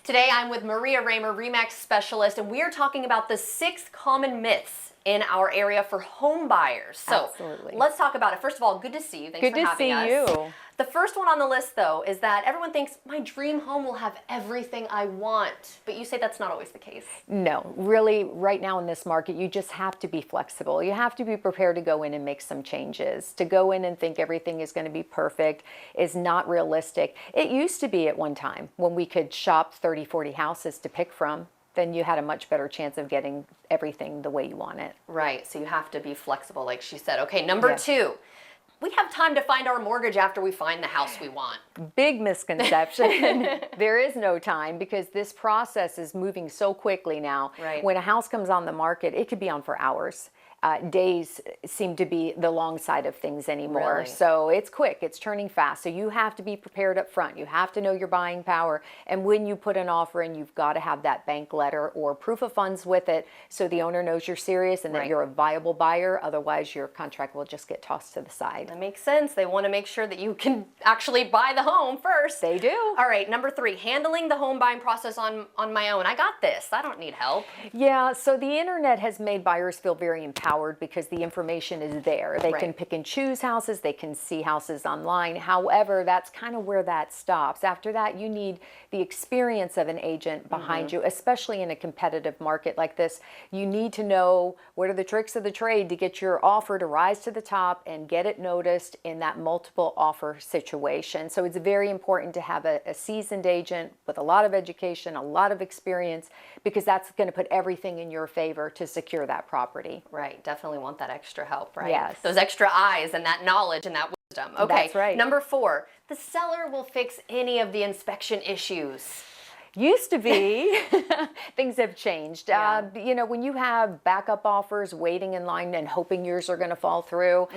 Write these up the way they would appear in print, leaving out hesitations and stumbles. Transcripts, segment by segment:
Today I'm with Maria Raymer, RE/MAX specialist, and we are talking about the 6 common myths in our area for home buyers. So Absolutely. let's talk about it. First of all, good to see you. Thanks for having us. Good to see you. The first one on the list, though, is that everyone thinks my dream home will have everything I want, but you say that's not always the case. No, really, right now in this market, you just have to be flexible. You have to be prepared to go in and make some changes. To go in and think everything is going to be perfect is not realistic. It used to be at one time when we could shop 30, 40 houses to pick from. Then you had a much better chance of getting everything the way you want it. Right, so you have to be flexible, like she said. Okay, number 2. We have time to find our mortgage after we find the house we want. Big misconception. There is no time because this process is moving so quickly now. Right. When a house comes on the market, it could be on for hours. Days seem to be the long side of things anymore. Really? So it's quick, it's turning fast. So you have to be prepared up front. You have to know your buying power. And when you put an offer in, you've got to have that bank letter or proof of funds with it so the owner knows you're serious and that you're a viable buyer. Otherwise, your contract will just get tossed to the side. That makes sense. They want to make sure that you can actually buy the home first. They do. All right, number 3, handling the home buying process on my own. I got this. I don't need help. Yeah, so the internet has made buyers feel very empowered because the information is there. They can pick and choose houses, they can see houses online. However, that's kind of where that stops. After that, you need the experience of an agent behind you, especially in a competitive market like this. You need to know what are the tricks of the trade to get your offer to rise to the top and get it noticed in that multiple offer situation. So it's very important to have a seasoned agent with a lot of education, a lot of experience, because that's going to put everything in your favor to secure that property. Right, definitely want that extra help, right? Yes. Those extra eyes and that knowledge and that wisdom. Okay, That's right. Number 4, the seller will fix any of the inspection issues. Used to be. Things have changed. Yeah. You know, when you have backup offers waiting in line and hoping yours are going to fall through,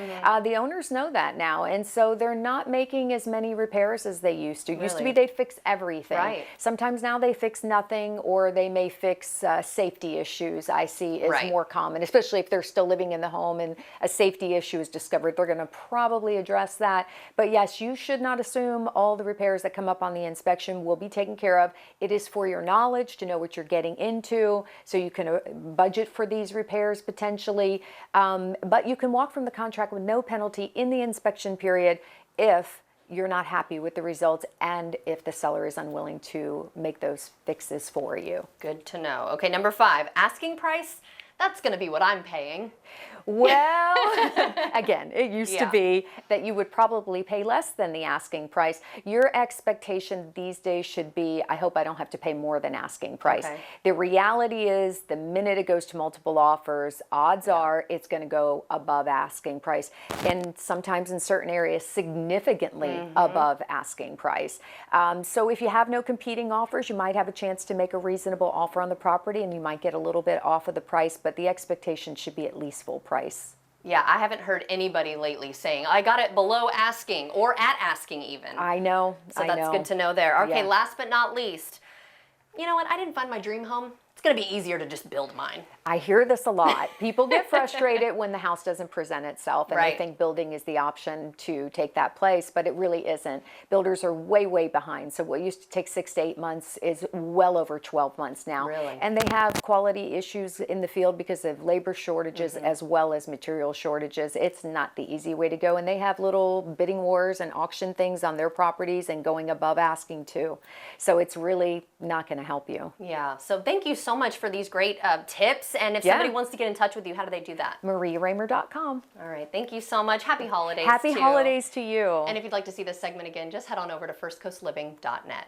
the owners know that now. And so they're not making as many repairs as they used to. Used to be they'd fix everything. Right. Sometimes now they fix nothing, or they may fix safety issues. I see is more common, especially if they're still living in the home and a safety issue is discovered. They're going to probably address that. But yes, you should not assume all the repairs that come up on the inspection will be taken care of. It is for your knowledge to know what you're getting into, so you can budget for these repairs potentially. But you can walk from the contract with no penalty in the inspection period if you're not happy with the results and if the seller is unwilling to make those fixes for you. Good to know. Okay, number 5, asking price. That's going to be what I'm paying. Well, again, it used to be that you would probably pay less than the asking price. Your expectation these days should be, I hope I don't have to pay more than asking price. Okay. The reality is the minute it goes to multiple offers, odds are it's going to go above asking price. And sometimes in certain areas, significantly above asking price. So if you have no competing offers, you might have a chance to make a reasonable offer on the property and you might get a little bit off of the price, but the expectation should be at least full price. Yeah, I haven't heard anybody lately saying, I got it below asking or at asking even. I know. So that's good to know there. Okay, last but not least, you know what? I didn't find my dream home. It's going to be easier to just build mine. I hear this a lot. People get frustrated when the house doesn't present itself and they think building is the option to take that place, but it really isn't. Builders are way, way behind. So what used to take 6 to 8 months is well over 12 months now. Really? And they have quality issues in the field because of labor shortages as well as material shortages. It's not the easy way to go. And they have little bidding wars and auction things on their properties and going above asking too. So it's really not going to help you. Yeah. So thank you so much for these great tips. And if somebody wants to get in touch with you, how do they do that? MariaRaymer.com. All right. Thank you so much. Happy holidays. Happy holidays to you. And if you'd like to see this segment again, just head on over to firstcoastliving.net.